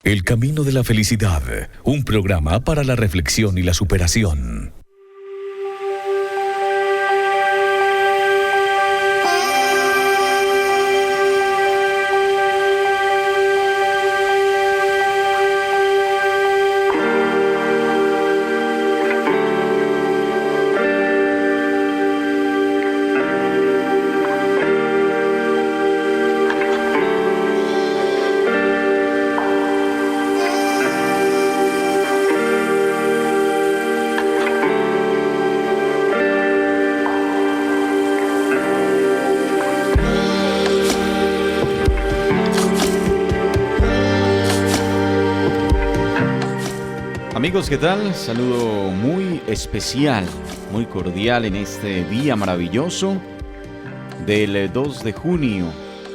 El camino de la felicidad, un programa para la reflexión y la superación. Amigos, ¿qué tal? Saludo muy especial, muy cordial en este día maravilloso del 2 de junio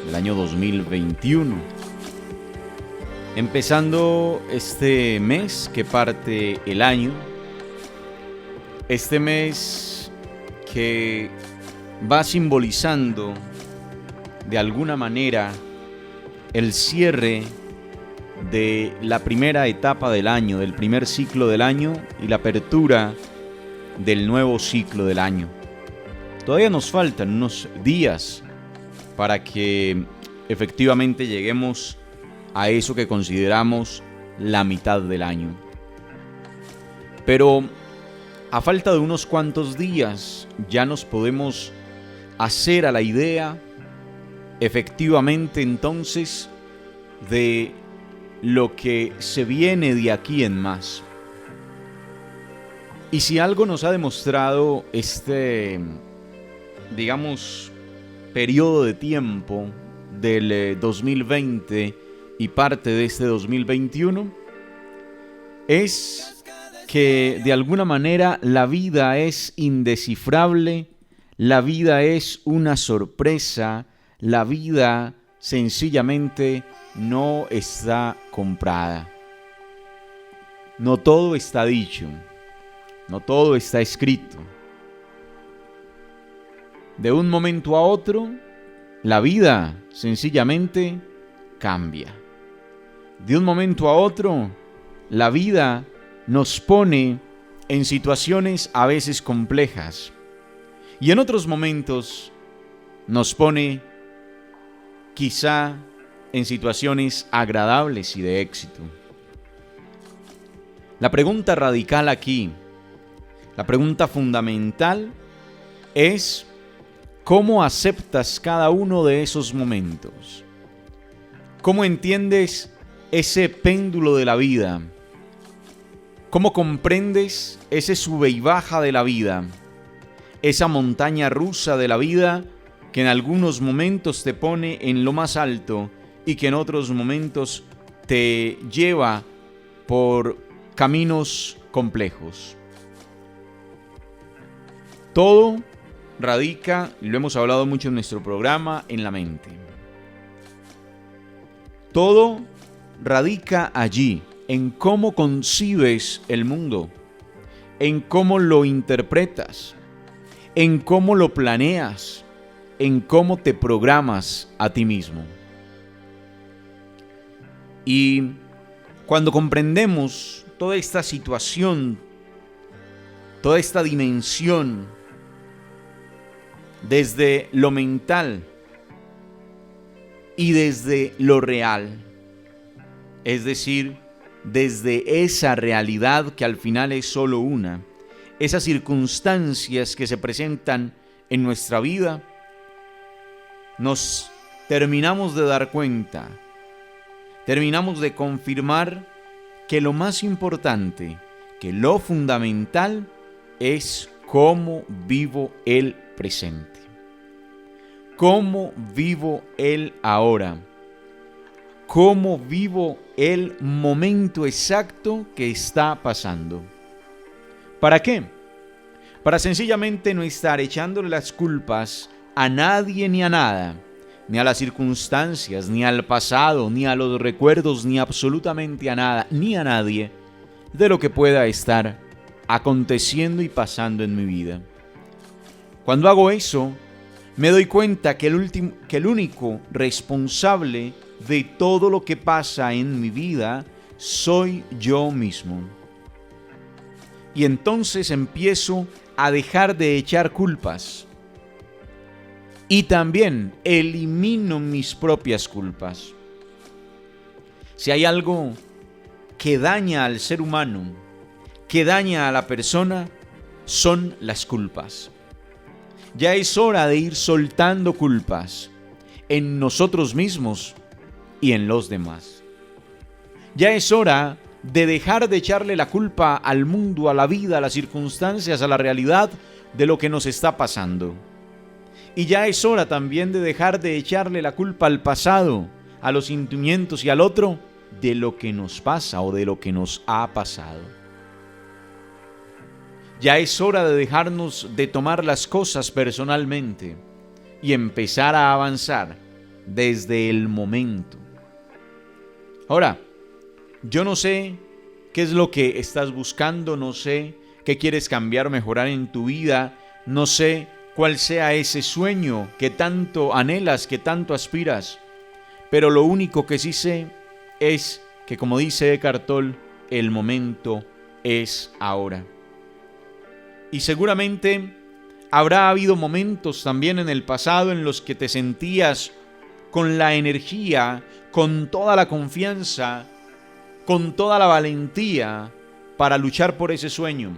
del año 2021. Empezando este mes que parte el año, este mes que va simbolizando de alguna manera el cierre de la primera etapa del año, del primer ciclo del año y la apertura del nuevo ciclo del año. Todavía nos faltan unos días para que efectivamente lleguemos a eso que consideramos la mitad del año. Pero a falta de unos cuantos días ya nos podemos hacer a la idea efectivamente entonces de lo que se viene de aquí en más. Y si algo nos ha demostrado este, periodo de tiempo del 2020 y parte de este 2021, es que de alguna manera la vida es indescifrable, la vida es una sorpresa, la vida sencillamente no está comprada. No todo está dicho, no todo está escrito. De un momento a otro, la vida sencillamente cambia. De un momento a otro, la vida nos pone en situaciones a veces complejas y en otros momentos nos pone quizá en situaciones agradables y de éxito. La pregunta radical aquí, la pregunta fundamental es ¿cómo aceptas cada uno de esos momentos? ¿Cómo entiendes ese péndulo de la vida? ¿Cómo comprendes ese sube y baja de la vida? Esa montaña rusa de la vida que en algunos momentos te pone en lo más alto y que en otros momentos te lleva por caminos complejos. Todo radica, y lo hemos hablado mucho en nuestro programa, en la mente. Todo radica allí, en cómo concibes el mundo, en cómo lo interpretas, en cómo lo planeas, en cómo te programas a ti mismo. Y cuando comprendemos toda esta situación, toda esta dimensión, desde lo mental y desde lo real, es decir, desde esa realidad que al final es solo una, esas circunstancias que se presentan en nuestra vida, nos terminamos de dar cuenta, terminamos de confirmar que lo más importante, que lo fundamental es cómo vivo el presente. Cómo vivo el ahora. Cómo vivo el momento exacto que está pasando. ¿Para qué? Para sencillamente no estar echándole las culpas a nadie ni a nada, ni a las circunstancias, ni al pasado, ni a los recuerdos, ni absolutamente a nada, ni a nadie de lo que pueda estar aconteciendo y pasando en mi vida. Cuando hago eso, me doy cuenta que el único responsable de todo lo que pasa en mi vida soy yo mismo. Y entonces empiezo a dejar de echar culpas. Y también elimino mis propias culpas. Si hay algo que daña al ser humano, que daña a la persona, son las culpas. Ya es hora de ir soltando culpas en nosotros mismos y en los demás. Ya es hora de dejar de echarle la culpa al mundo, a la vida, a las circunstancias, a la realidad de lo que nos está pasando. Y ya es hora también de dejar de echarle la culpa al pasado, a los sentimientos y al otro de lo que nos pasa o de lo que nos ha pasado. Ya es hora de dejarnos de tomar las cosas personalmente y empezar a avanzar desde el momento. Ahora, yo no sé qué es lo que estás buscando, no sé qué quieres cambiar, mejorar en tu vida, no sé cuál sea ese sueño que tanto anhelas, que tanto aspiras, pero lo único que sí sé es que, como dice Eckhart Tolle, el momento es ahora. Y seguramente habrá habido momentos también en el pasado en los que te sentías con la energía, con toda la confianza, con toda la valentía para luchar por ese sueño.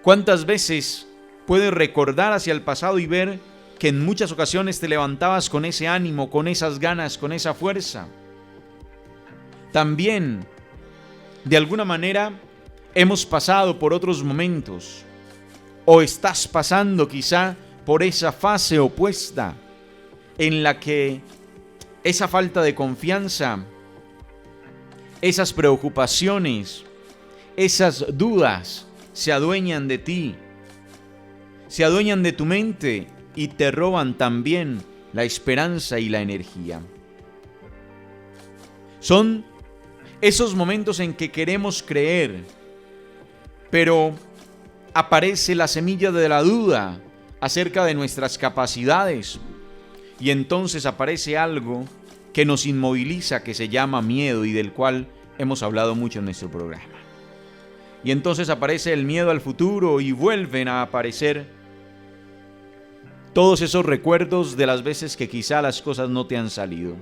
¿Cuántas veces puedes recordar hacia el pasado y ver que en muchas ocasiones te levantabas con ese ánimo, con esas ganas, con esa fuerza? También, de alguna manera, hemos pasado por otros momentos, o estás pasando quizá por esa fase opuesta en la que esa falta de confianza, esas preocupaciones, esas dudas se adueñan de ti, se adueñan de tu mente y te roban también la esperanza y la energía. Son esos momentos en que queremos creer, pero aparece la semilla de la duda acerca de nuestras capacidades y entonces aparece algo que nos inmoviliza, que se llama miedo y del cual hemos hablado mucho en nuestro programa. Y entonces aparece el miedo al futuro y vuelven a aparecer todos esos recuerdos de las veces que quizá las cosas no te han salido.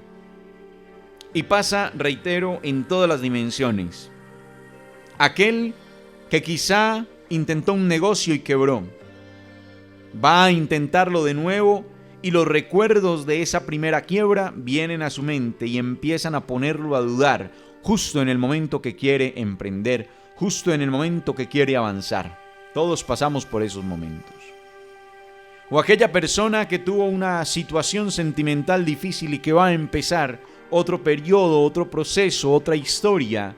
Y pasa, reitero, en todas las dimensiones. Aquel que quizá intentó un negocio y quebró, va a intentarlo de nuevo y los recuerdos de esa primera quiebra vienen a su mente y empiezan a ponerlo a dudar justo en el momento que quiere emprender, justo en el momento que quiere avanzar. Todos pasamos por esos momentos. O aquella persona que tuvo una situación sentimental difícil y que va a empezar otro periodo, otro proceso, otra historia,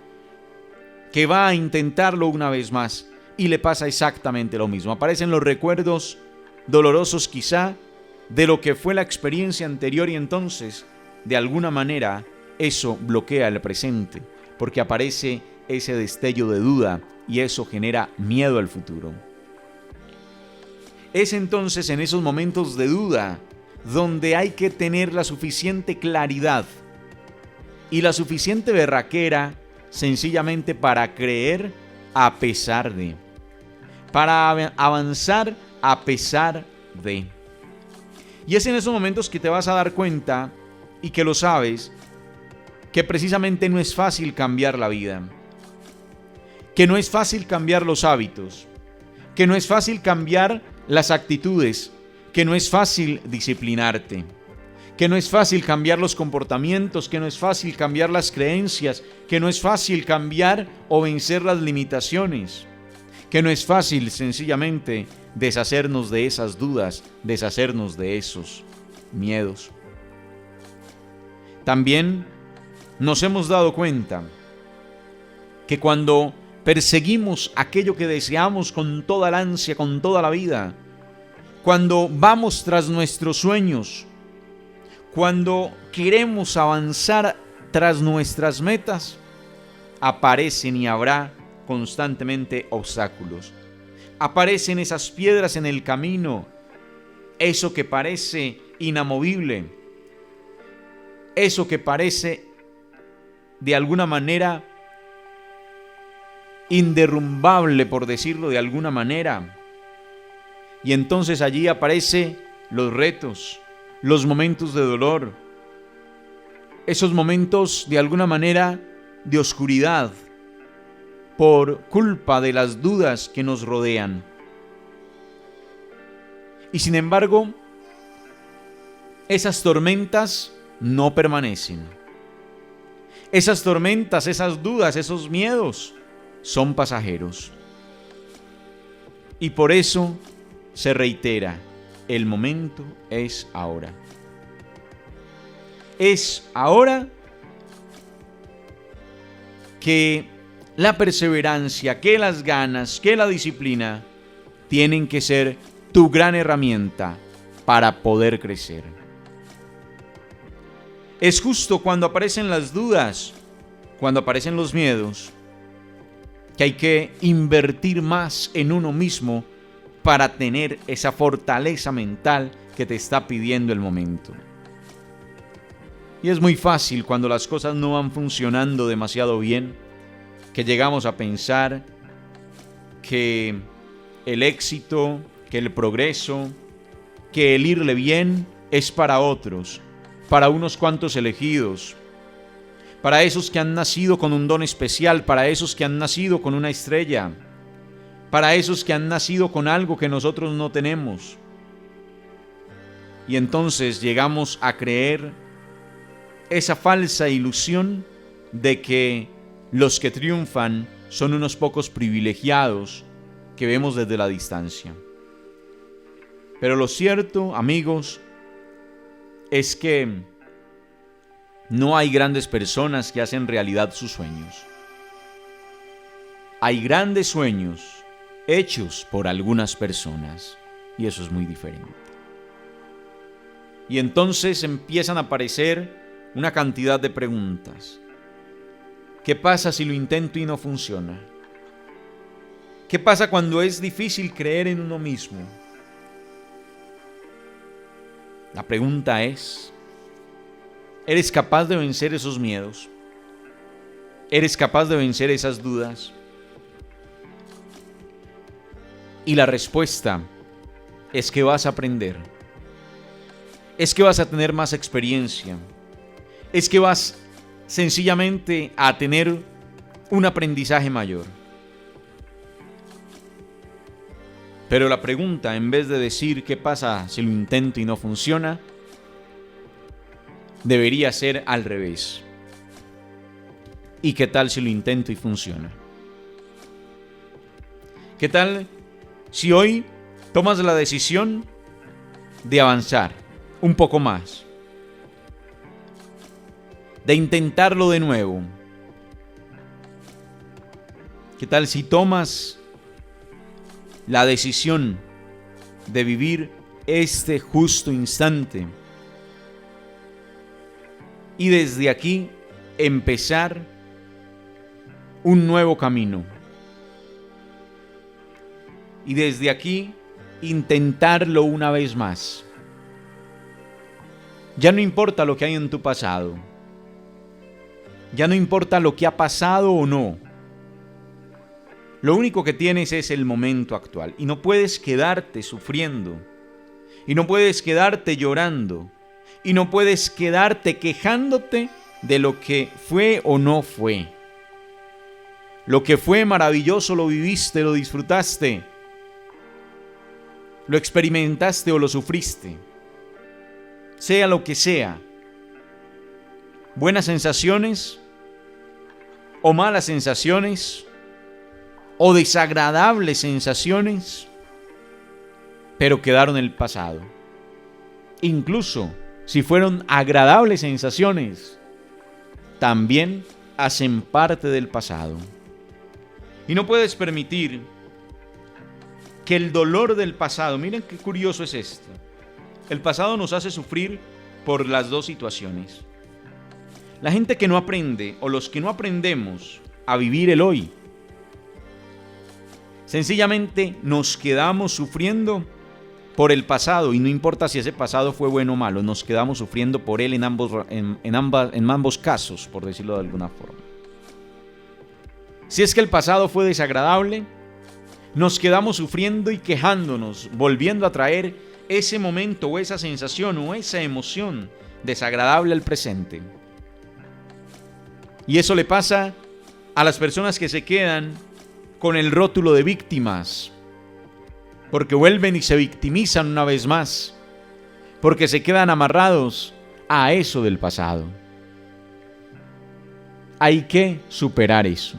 que va a intentarlo una vez más y le pasa exactamente lo mismo. Aparecen los recuerdos dolorosos quizá de lo que fue la experiencia anterior y entonces, de alguna manera, eso bloquea el presente, porque aparece ese destello de duda y eso genera miedo al futuro. Es entonces en esos momentos de duda donde hay que tener la suficiente claridad y la suficiente berraquera sencillamente para creer a pesar de, para avanzar a pesar de. Y es en esos momentos que te vas a dar cuenta, y que lo sabes, que precisamente no es fácil cambiar la vida, que no es fácil cambiar los hábitos, que no es fácil cambiar las actitudes, que no es fácil disciplinarte, que no es fácil cambiar los comportamientos, que no es fácil cambiar las creencias, que no es fácil cambiar o vencer las limitaciones, que no es fácil sencillamente deshacernos de esas dudas, deshacernos de esos miedos. También nos hemos dado cuenta que cuando perseguimos aquello que deseamos con toda la ansia, con toda la vida, cuando vamos tras nuestros sueños, cuando queremos avanzar tras nuestras metas, aparecen y habrá constantemente obstáculos. Aparecen esas piedras en el camino, eso que parece inamovible. eso que parece de alguna manera inderrumbable, por decirlo de alguna manera. Y entonces allí aparecen los retos, los momentos de dolor, esos momentos de alguna manera de oscuridad por culpa de las dudas que nos rodean. Y sin embargo, esas tormentas no permanecen. Esas tormentas, esas dudas, esos miedos son pasajeros. Y por eso se reitera, el momento es ahora. Es ahora que la perseverancia, que las ganas, que la disciplina tienen que ser tu gran herramienta para poder crecer. Es justo cuando aparecen las dudas, cuando aparecen los miedos, que hay que invertir más en uno mismo para tener esa fortaleza mental que te está pidiendo el momento. Y es muy fácil cuando las cosas no van funcionando demasiado bien, que llegamos a pensar que el éxito, que el progreso, que el irle bien es para otros, para unos cuantos elegidos, para esos que han nacido con un don especial, para esos que han nacido con una estrella, para esos que han nacido con algo que nosotros no tenemos. Y entonces llegamos a creer esa falsa ilusión de que los que triunfan son unos pocos privilegiados que vemos desde la distancia. Pero lo cierto, amigos, es que no hay grandes personas que hacen realidad sus sueños. Hay grandes sueños hechos por algunas personas, y eso es muy diferente. Y entonces empiezan a aparecer una cantidad de preguntas. ¿Qué pasa si lo intento y no funciona? ¿Qué pasa cuando es difícil creer en uno mismo? La pregunta es, ¿eres capaz de vencer esos miedos? ¿Eres capaz de vencer esas dudas? Y la respuesta es que vas a aprender. Es que vas a tener más experiencia. Es que vas sencillamente a tener un aprendizaje mayor. Pero la pregunta, en vez de decir qué pasa si lo intento y no funciona, debería ser al revés. ¿Y qué tal si lo intento y funciona? ¿Qué tal si hoy tomas la decisión de avanzar un poco más? De intentarlo de nuevo. ¿Qué tal si tomas la decisión de vivir este justo instante y desde aquí empezar un nuevo camino? Y desde aquí intentarlo una vez más. Ya no importa lo que hay en tu pasado. Ya no importa lo que ha pasado o no. Lo único que tienes es el momento actual. Y no puedes quedarte sufriendo. Y no puedes quedarte llorando. Y no puedes quedarte quejándote de lo que fue o no fue. Lo que fue maravilloso lo viviste, lo disfrutaste. Lo experimentaste o lo sufriste. Sea lo que sea. Buenas sensaciones o malas sensaciones o desagradables sensaciones, pero quedaron en el pasado. Incluso si fueron agradables sensaciones, también hacen parte del pasado. Y no puedes permitir que el dolor del pasado, miren qué curioso es esto, el pasado nos hace sufrir por las dos situaciones. La gente que no aprende, o los que no aprendemos a vivir el hoy, sencillamente nos quedamos sufriendo por el pasado, y no importa si ese pasado fue bueno o malo, nos quedamos sufriendo por él en ambos casos, por decirlo de alguna forma. Si es que el pasado fue desagradable, nos quedamos sufriendo y quejándonos, volviendo a traer ese momento o esa sensación o esa emoción desagradable al presente. Y eso le pasa a las personas que se quedan con el rótulo de víctimas, porque vuelven y se victimizan una vez más, porque se quedan amarrados a eso del pasado. Hay que superar eso.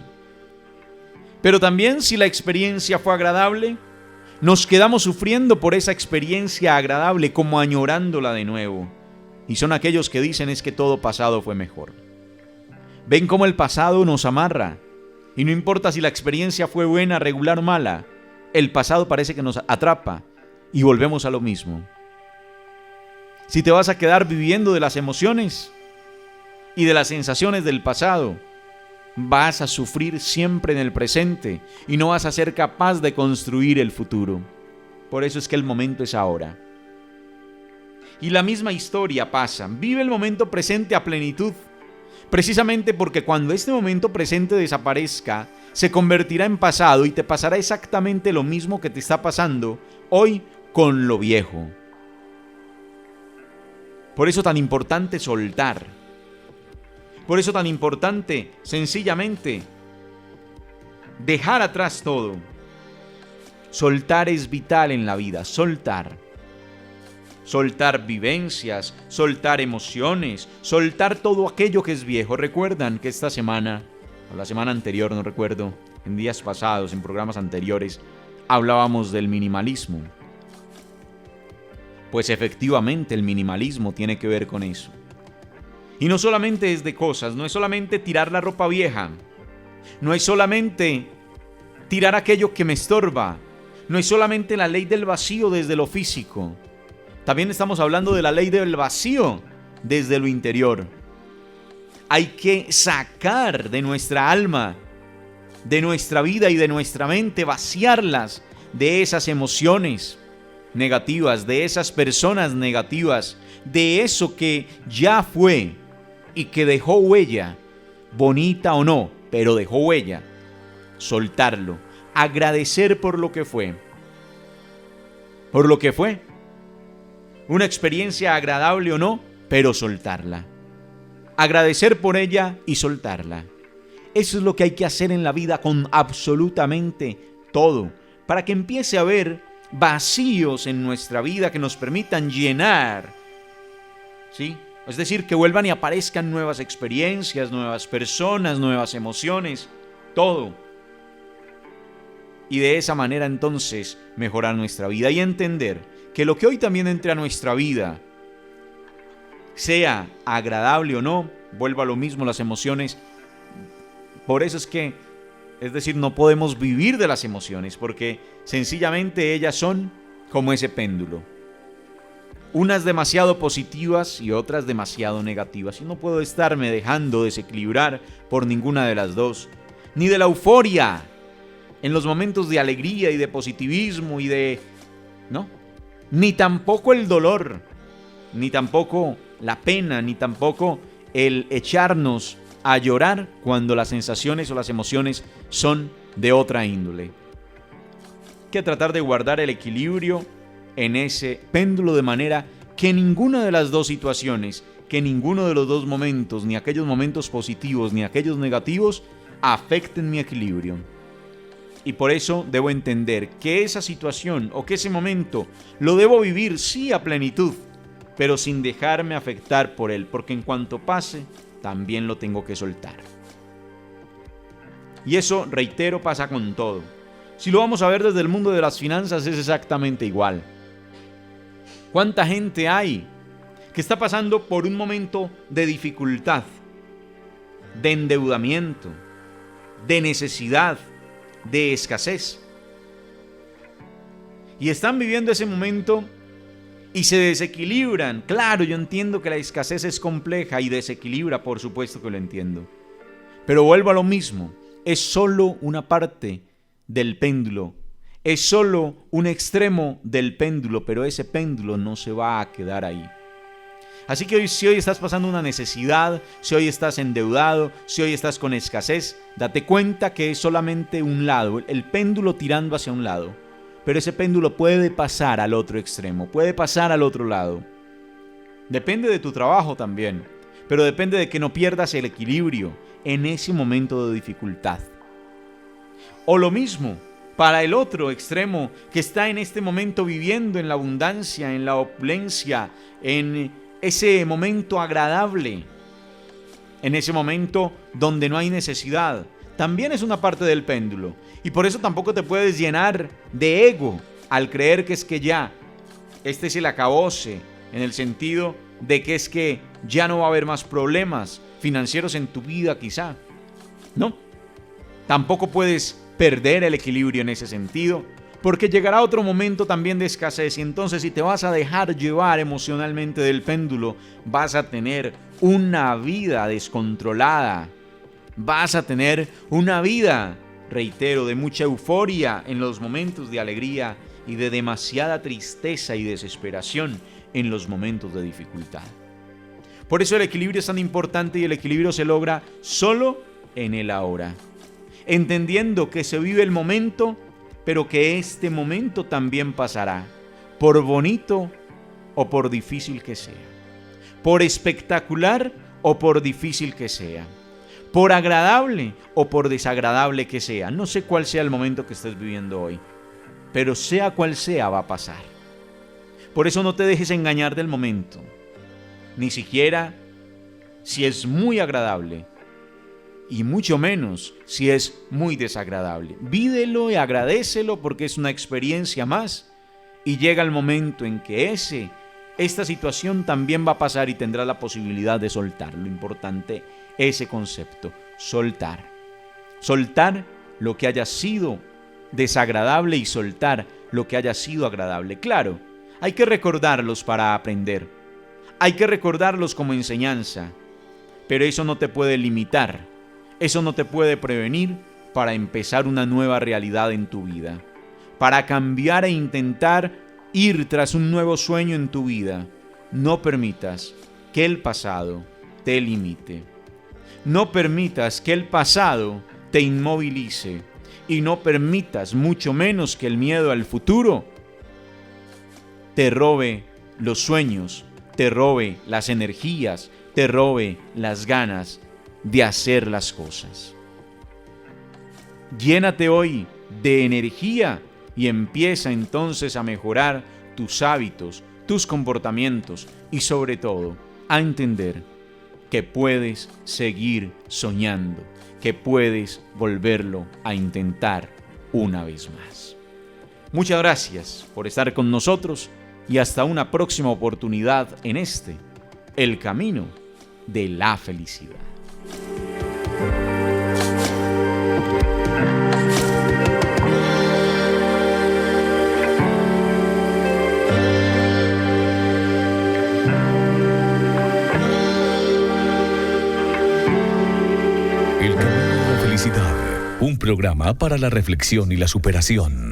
Pero también, si la experiencia fue agradable, nos quedamos sufriendo por esa experiencia agradable, como añorándola de nuevo. Y son aquellos que dicen es que todo pasado fue mejor. Ven cómo el pasado nos amarra. Y no importa si la experiencia fue buena, regular o mala, el pasado parece que nos atrapa y volvemos a lo mismo. Si te vas a quedar viviendo de las emociones y de las sensaciones del pasado, vas a sufrir siempre en el presente y no vas a ser capaz de construir el futuro. Por eso es que el momento es ahora. Y la misma historia pasa. Vive el momento presente a plenitud. Precisamente porque cuando este momento presente desaparezca, se convertirá en pasado y te pasará exactamente lo mismo que te está pasando hoy con lo viejo. Por eso tan importante soltar. Por eso tan importante, sencillamente, dejar atrás todo. Soltar es vital en la vida, soltar. Soltar vivencias, soltar emociones, soltar todo aquello que es viejo. Recuerdan que esta semana, o la semana anterior, no recuerdo, en días pasados, en programas anteriores, hablábamos del minimalismo. Pues efectivamente el minimalismo tiene que ver con eso. Y no solamente es de cosas, no es solamente tirar la ropa vieja, no es solamente tirar aquello que me estorba, no es solamente la ley del vacío desde lo físico. También estamos hablando de la ley del vacío desde lo interior. Hay que sacar de nuestra alma, de nuestra vida y de nuestra mente, vaciarlas de esas emociones negativas, de esas personas negativas, de eso que ya fue y que dejó huella, bonita o no, pero dejó huella. Soltarlo, agradecer por lo que fue. Por lo que fue. Una experiencia agradable o no, pero soltarla. Agradecer por ella y soltarla. Eso es lo que hay que hacer en la vida con absolutamente todo, para que empiece a haber vacíos en nuestra vida que nos permitan llenar, ¿sí? Es decir, que vuelvan y aparezcan nuevas experiencias, nuevas personas, nuevas emociones, todo. Y de esa manera entonces mejorar nuestra vida y entender que lo que hoy también entre a nuestra vida, sea agradable o no, vuelva a lo mismo las emociones. Por eso es decir, no podemos vivir de las emociones, porque sencillamente ellas son como ese péndulo. Unas demasiado positivas y otras demasiado negativas. Y no puedo estarme dejando desequilibrar por ninguna de las dos. Ni de la euforia, en los momentos de alegría y de positivismo y de... ¿no? Ni tampoco el dolor, ni tampoco la pena, ni tampoco el echarnos a llorar cuando las sensaciones o las emociones son de otra índole. Hay que tratar de guardar el equilibrio en ese péndulo de manera que ninguna de las dos situaciones, que ninguno de los dos momentos, ni aquellos momentos positivos ni aquellos negativos, afecten mi equilibrio. Y por eso debo entender que esa situación o que ese momento lo debo vivir sí a plenitud, pero sin dejarme afectar por él, porque en cuanto pase, también lo tengo que soltar. Y eso, reitero, pasa con todo. Si lo vamos a ver desde el mundo de las finanzas, es exactamente igual. ¿Cuánta gente hay que está pasando por un momento de dificultad, de endeudamiento, de necesidad, de escasez? Y están viviendo ese momento y se desequilibran. Claro, yo entiendo que la escasez es compleja y desequilibra, por supuesto que lo entiendo. Pero vuelvo a lo mismo, es solo una parte del péndulo. es solo un extremo del péndulo, pero ese péndulo no se va a quedar ahí. Así que si hoy estás pasando una necesidad, si hoy estás endeudado, si hoy estás con escasez, date cuenta que es solamente un lado, el péndulo tirando hacia un lado. Pero ese péndulo puede pasar al otro extremo, puede pasar al otro lado. Depende de tu trabajo también, pero depende de que no pierdas el equilibrio en ese momento de dificultad. O lo mismo para el otro extremo que está en este momento viviendo en la abundancia, en la opulencia, en ese momento agradable, en ese momento donde no hay necesidad. También es una parte del péndulo. Y por eso tampoco te puedes llenar de ego al creer que es que ya, este es el acabose, en el sentido de que es que ya no va a haber más problemas financieros en tu vida quizá. No, tampoco puedes perder el equilibrio en ese sentido, porque llegará otro momento también de escasez y entonces si te vas a dejar llevar emocionalmente del péndulo, vas a tener una vida descontrolada, vas a tener una vida, reitero, de mucha euforia en los momentos de alegría y de demasiada tristeza y desesperación en los momentos de dificultad. Por eso el equilibrio es tan importante y el equilibrio se logra solo en el ahora, entendiendo que se vive el momento, pero que este momento también pasará, por bonito o por difícil que sea, por espectacular o por difícil que sea, por agradable o por desagradable que sea. No sé cuál sea el momento que estés viviendo hoy, pero sea cual sea va a pasar. Por eso no te dejes engañar del momento, ni siquiera si es muy agradable, y mucho menos si es muy desagradable. Vívelo y agradécelo porque es una experiencia más y llega el momento en que esta situación también va a pasar y tendrás la posibilidad de soltar. Lo importante, ese concepto, soltar. Soltar lo que haya sido desagradable y soltar lo que haya sido agradable. Claro, hay que recordarlos para aprender. Hay que recordarlos como enseñanza, pero eso no te puede limitar. Eso no te puede prevenir para empezar una nueva realidad en tu vida, para cambiar e intentar ir tras un nuevo sueño en tu vida. No permitas que el pasado te limite. No permitas que el pasado te inmovilice y no permitas mucho menos que el miedo al futuro te robe los sueños, te robe las energías, te robe las ganas de hacer las cosas. Llénate hoy de energía y empieza entonces a mejorar tus hábitos, tus comportamientos y sobre todo a entender que puedes seguir soñando, que puedes volverlo a intentar una vez más. Muchas gracias por estar con nosotros y hasta una próxima oportunidad en el camino de la felicidad. El camino de la felicidad, un programa para la reflexión y la superación.